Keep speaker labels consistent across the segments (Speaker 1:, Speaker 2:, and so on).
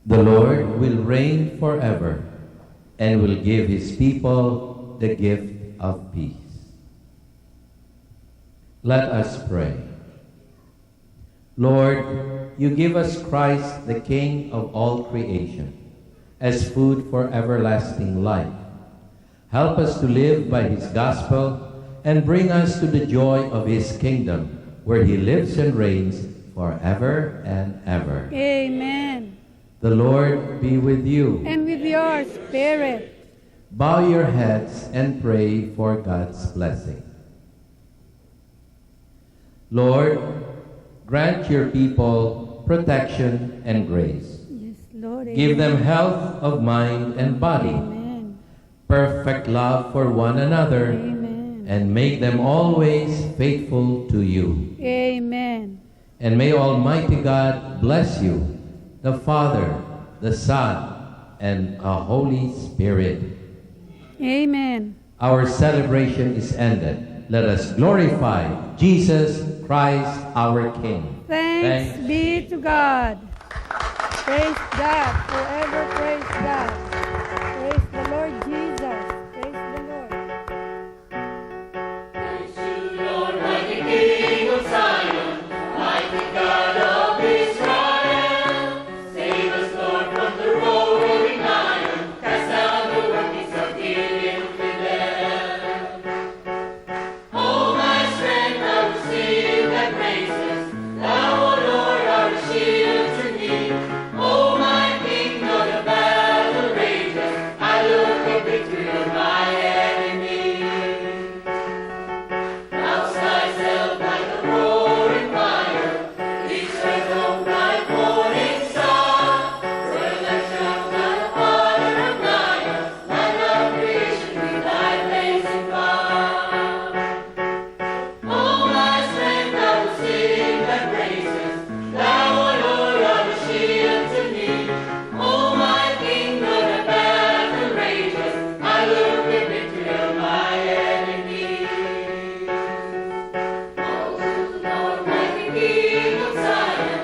Speaker 1: The Lord will reign forever and will give his people the gift of peace. Let us pray. Lord, you give us Christ, the King of all creation, as food for everlasting life. Help us to live by his gospel and bring us to the joy of his kingdom, where he lives and reigns forever and ever.
Speaker 2: Amen.
Speaker 1: The Lord be with you.
Speaker 2: And with your spirit.
Speaker 1: Bow your heads and pray for God's blessing. Lord, grant your people protection and grace.
Speaker 2: Yes, Lord.
Speaker 1: Give them health of mind and body,
Speaker 2: Amen.
Speaker 1: perfect love for one another,
Speaker 2: Amen.
Speaker 1: and make them always faithful to you.
Speaker 2: Amen.
Speaker 1: And may Almighty God bless you, the Father, the Son, and a Holy Spirit.
Speaker 2: Amen.
Speaker 1: Our celebration is ended. Let us glorify Jesus Christ, our King.
Speaker 2: Thanks be to God. Praise God. Forever praise God. Praise the Lord Jesus. Praise the Lord.
Speaker 3: Praise you, Lord, mighty King of Zion, mighty God of Israel. Save us, Lord, from the roaring lion. Cast down the workings of the infidel. Oh, my strength, I will sing thy praises. Thou, O Lord, art a shield to me. Oh, my King, though the battle rages, I look for victory on my enemies. Rouse thyself like a roaring fire, reach thy throne like morning star. Resurrection like the Father of lions, light of creation with thy blazing fire. Oh, my strength, I will sing thy praises. Thou, O Lord, art a shield to me. Oh, my King, though the battle rages, I look with victory on my enemies. Oh, Lord, mighty King of Zion,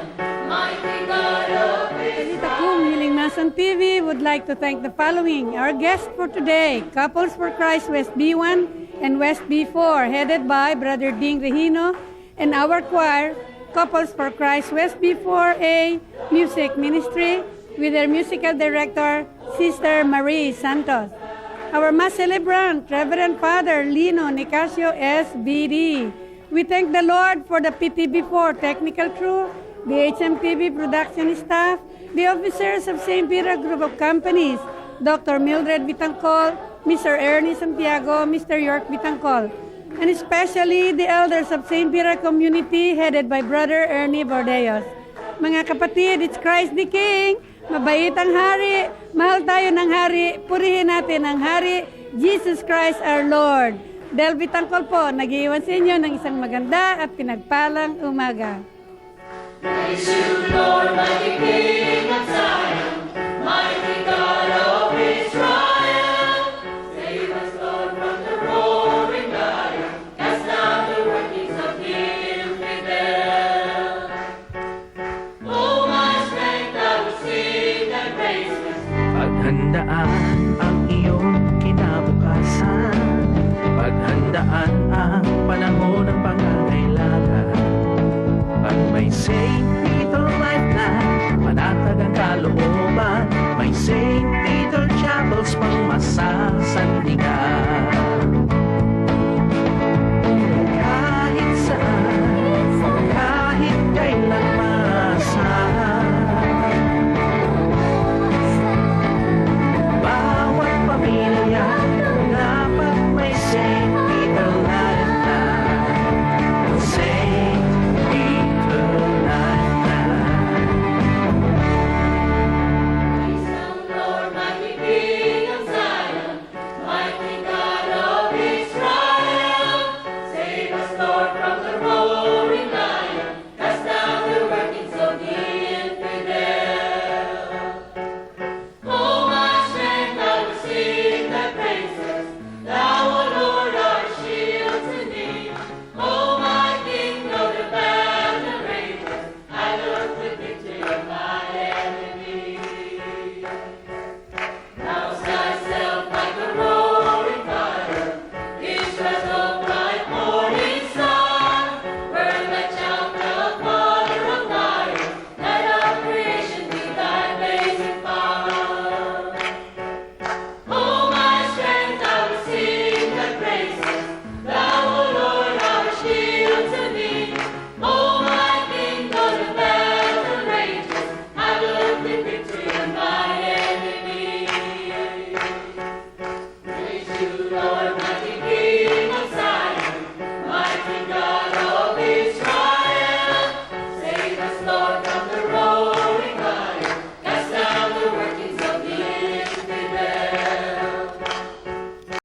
Speaker 3: mighty God of
Speaker 2: Kalita
Speaker 3: Israel.
Speaker 2: Kung Hiling Nason TV would like to thank the following. Our guests for today, Couples for Christ West B1 and West B4, headed by Brother Ding Regino, and our choir, Couples for Christ West B4A Music Ministry, with their musical director, Sister Marie Santos. Our Mass celebrant, Reverend Father Lino Nicasio SBD. We thank the Lord for the PTB4 technical crew, the HMTV production staff, the officers of St. Peter Group of Companies, Dr. Mildred Vitangcol, Mr. Ernie Santiago, Mr. York Vitangcol, and especially the elders of St. Peter Community headed by Brother Ernie Bordeos. Mga kapatid, it's Christ the King. Mabait ang hari. Mahal tayo ng hari. Purihin natin ang hari, Jesus Christ our Lord. Del Vitangcol po, nag-iwan sa inyo ng isang maganda at pinagpalang umaga.
Speaker 3: Praise you, Lord, mighty King of Zion, mighty God of Israel. Save us, Lord, from the roaring lion. Cast down the workings of the infidel. Oh, my strength, I will sing thy praises.
Speaker 4: Paghandaan ang iyong kinabukasan, paghandaan ang panahon ng pangangailangan. Pag may St. Peter Life na panatag ang kalooban, may St. Peter Chapels pang masasandigan.